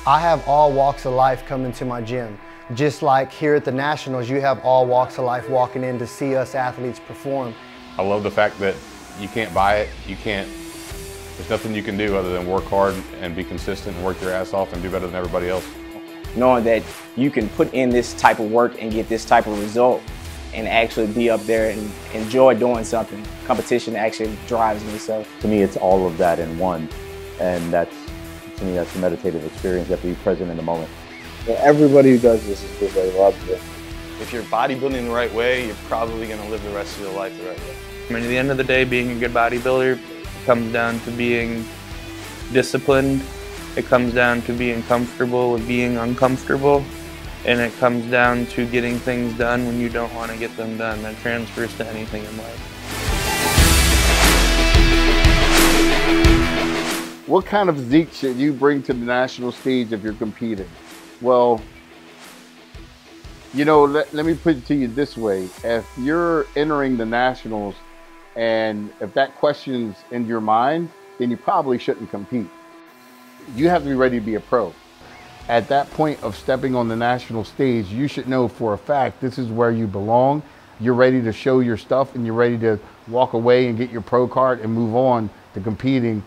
I have all walks of life coming to my gym. Just like here at the Nationals, you have all walks of life walking in to see us athletes perform. I love the fact that you can't buy it, there's nothing you can do other than work hard and be consistent and work your ass off and do better than everybody else. Knowing that you can put in this type of work and get this type of result and actually be up there and enjoy doing something. Competition actually drives me. So to me, it's all of that in one, and to me, that's a meditative experience. You have to be present in the moment. Everybody who does this is because they love it. If you're bodybuilding the right way, you're probably going to live the rest of your life the right way. I mean, at the end of the day, being a good bodybuilder comes down to being disciplined. It comes down to being comfortable with being uncomfortable. And it comes down to getting things done when you don't want to get them done. That transfers to anything in life. What kind of physique should you bring to the national stage if you're competing? Well, you know, let me put it to you this way. If you're entering the nationals and if that question's in your mind, then you probably shouldn't compete. You have to be ready to be a pro. At that point of stepping on the national stage, you should know for a fact this is where you belong. You're ready to show your stuff and you're ready to walk away and get your pro card and move on to competing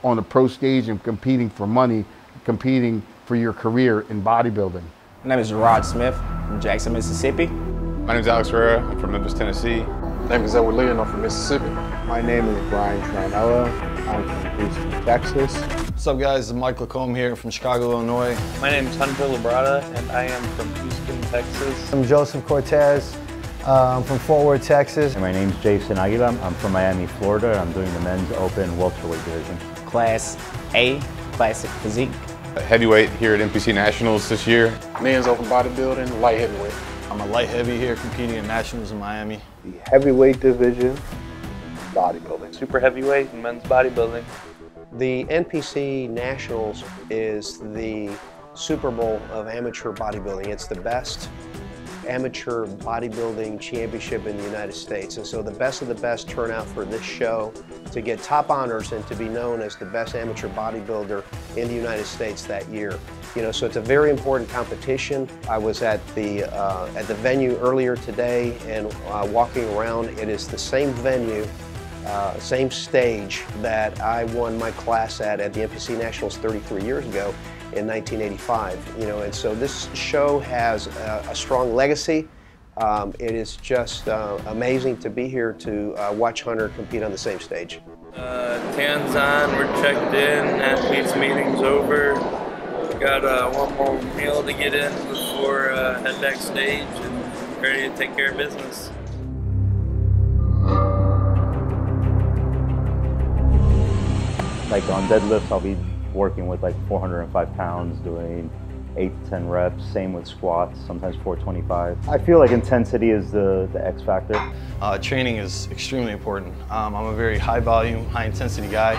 on the pro stage and competing for money, competing for your career in bodybuilding. my name is Rod Smith from Jackson, Mississippi. My name is Alex Herrera. I'm from Memphis, Tennessee. My name is Edward Lee and I'm from Mississippi. My name is Brian Tranella. I'm from Houston, Texas. What's up, guys? This is Mike Lacombe here from Chicago, Illinois. My name is Lee Labrada, and I am from Houston, Texas. I'm Joseph Cortez. I'm from Fort Worth, Texas. And my name's Jason Aguilar. I'm from Miami, Florida. I'm doing the men's open welterweight division. Class A, classic physique. Heavyweight here at NPC Nationals this year. Men's open bodybuilding, light heavyweight. I'm a light heavy here competing in Nationals in Miami. The heavyweight division, bodybuilding. Super heavyweight and men's bodybuilding. The NPC Nationals is the Super Bowl of amateur bodybuilding. It's the best amateur bodybuilding championship in the United States. And so the best of the best turn out for this show to get top honors and to be known as the best amateur bodybuilder in the United States that year. You know, so it's a very important competition. I was at the venue earlier today and walking around. It is the same venue, same stage that I won my class at the NPC Nationals 33 years ago in 1985. You know, and so this show has a strong legacy. It is just amazing to be here to watch Hunter compete on the same stage. Cans on, we're checked in, athletes meeting's over. Got one more meal to get in before head backstage and ready to take care of business. Like on deadlifts, I'll be working with like 405 pounds, doing 8 to 10 reps. Same with squats, sometimes 425. I feel like intensity is the X factor. Training is extremely important. I'm a very high volume, high intensity guy.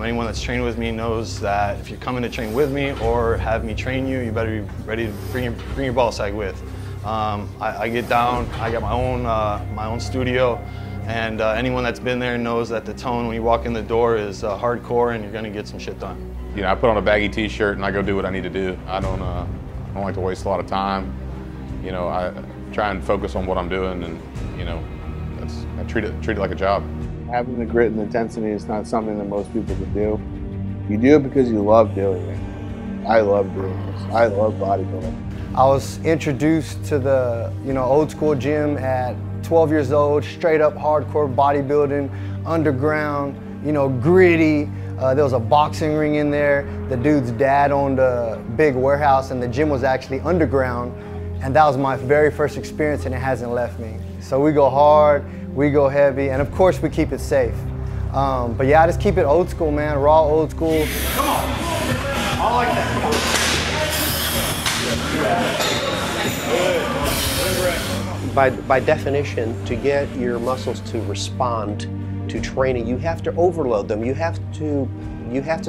Anyone that's trained with me knows that if you're coming to train with me or have me train you, you better be ready to bring your ball sack with. I get down, I got my own studio, and anyone that's been there knows that the tone when you walk in the door is hardcore and you're gonna get some shit done. You know, I put on a baggy t-shirt and I go do what I need to do. I don't like to waste a lot of time. You know, I try and focus on what I'm doing, and you know, I treat it like a job. Having the grit and intensity is not something that most people can do. You do it because you love doing it. I love doing this. I love bodybuilding. I was introduced to the old school gym at 12 years old, straight up hardcore bodybuilding, underground, gritty. There was a boxing ring in there. The dude's dad owned a big warehouse and the gym was actually underground. And that was my very first experience and it hasn't left me. So we go hard, we go heavy, and of course we keep it safe. But yeah, I just keep it old school, man, raw old school. Come on, all like that, come on. By definition, to get your muscles to respond to training, you have to overload them. You have to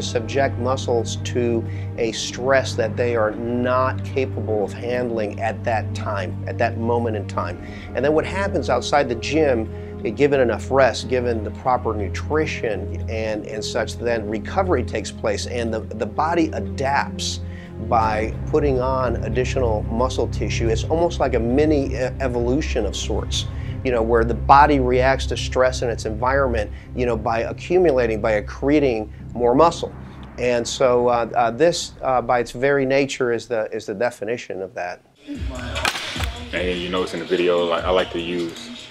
subject muscles to a stress that they are not capable of handling at that time, at that moment in time. And then what happens outside the gym, given enough rest, given the proper nutrition and such, then recovery takes place and the body adapts by putting on additional muscle tissue. It's almost like a mini evolution of sorts, you know, where the body reacts to stress in its environment, you know, by accumulating, by accreting more muscle. And so this, by its very nature, is the definition of that. And you notice in the video, I like to use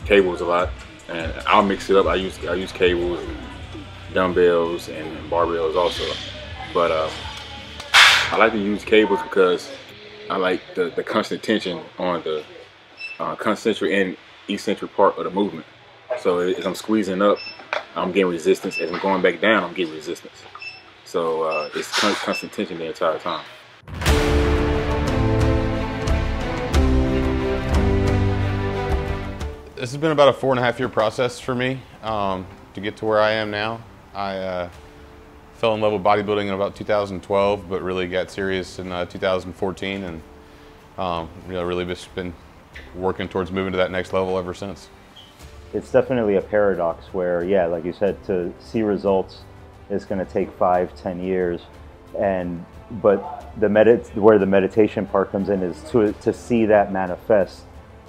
cables a lot, and I'll mix it up. I use cables, and dumbbells, and barbells also. But I like to use cables because I like the constant tension on the concentric and eccentric part of the movement. So as I'm squeezing up, I'm getting resistance. As I'm going back down, I'm getting resistance. So it's constant tension the entire time. This has been about a 4.5-year process for me to get to where I am now. I fell in love with bodybuilding in about 2012, but really got serious in 2014, and you know, really just been working towards moving to that next level ever since. It's definitely a paradox where, yeah, like you said, to see results is going to take 5-10 years, but where the meditation part comes in is to see that manifest,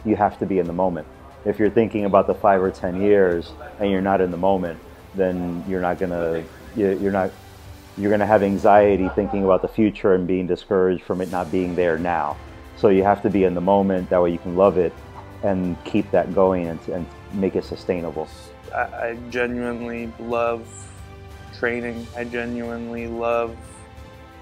you have to be in the moment. If you're thinking about the 5 or 10 years and you're not in the moment, then you're gonna have anxiety thinking about the future and being discouraged from it not being there now. So you have to be in the moment, that way you can love it and keep that going and make it sustainable. I genuinely love training. I genuinely love,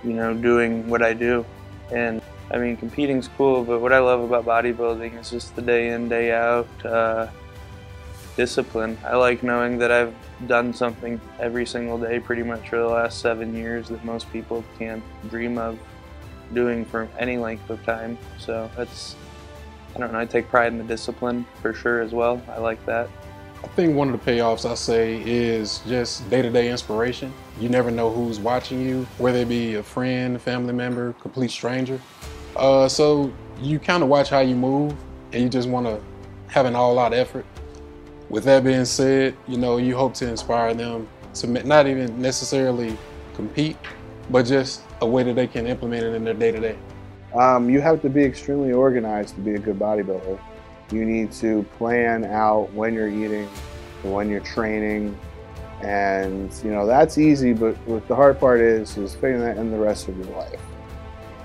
you know, doing what I do. And I mean, competing's cool, but what I love about bodybuilding is just the day in, day out discipline. I like knowing that I've done something every single day pretty much for the last 7 years that most people can't dream of doing for any length of time. So that's, I don't know, I take pride in the discipline for sure as well. I like that. I think one of the payoffs I say is just day-to-day inspiration. You never know who's watching you, whether it be a friend, family member, complete stranger. So you kind of watch how you move, and you just want to have an all-out effort. With that being said, you know, you hope to inspire them to not even necessarily compete, but just a way that they can implement it in their day-to-day. You have to be extremely organized to be a good bodybuilder. You need to plan out when you're eating, when you're training, and you know, that's easy, but what the hard part is fitting that in the rest of your life.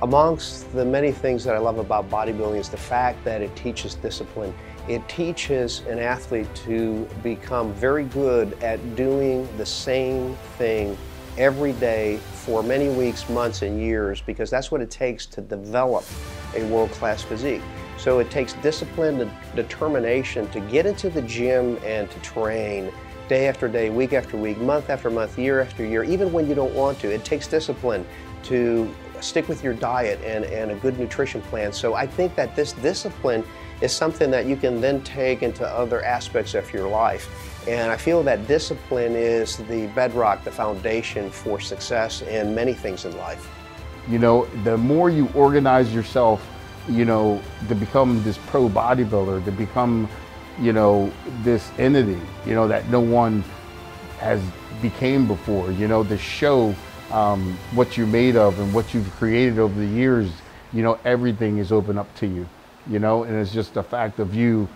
Amongst the many things that I love about bodybuilding is the fact that it teaches discipline. It teaches an athlete to become very good at doing the same thing every day for many weeks, months, and years, because that's what it takes to develop a world-class physique. So it takes discipline and determination to get into the gym and to train day after day, week after week, month after month, year after year, even when you don't want to. It takes discipline to stick with your diet and a good nutrition plan. So I think that this discipline is something that you can then take into other aspects of your life. And I feel that discipline is the bedrock, the foundation for success in many things in life. You know, the more you organize yourself, you know, to become this pro bodybuilder, to become, you know, this entity, you know, that no one has became before, you know, to show what you're made of and what you've created over the years, you know, everything is open up to you, you know, and it's just a fact of you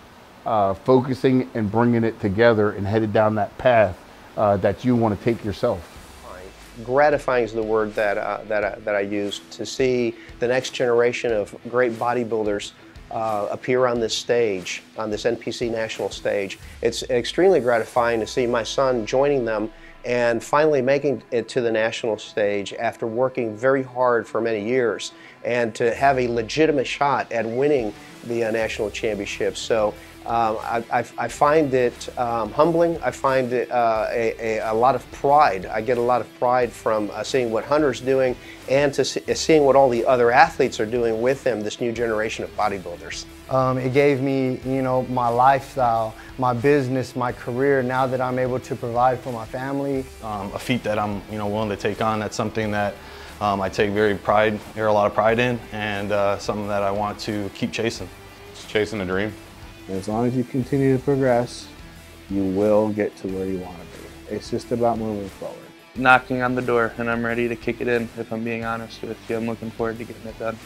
focusing and bringing it together and headed down that path that you want to take yourself. Gratifying is the word that I use, to see the next generation of great bodybuilders appear on this stage, on this NPC National stage. It's extremely gratifying to see my son joining them and finally making it to the national stage after working very hard for many years, and to have a legitimate shot at winning the national championship. So I find it humbling. I find it a lot of pride. I get a lot of pride from seeing what Hunter's doing and to seeing what all the other athletes are doing with him, this new generation of bodybuilders. It gave me, you know, my lifestyle, my business, my career, now that I'm able to provide for my family. A feat that I'm, you know, willing to take on. That's something that I take a lot of pride in, and something that I want to keep chasing. Just chasing a dream. As long as you continue to progress, you will get to where you want to be. It's just about moving forward. knocking on the door, and I'm ready to kick it in, if I'm being honest with you. I'm looking forward to getting it done.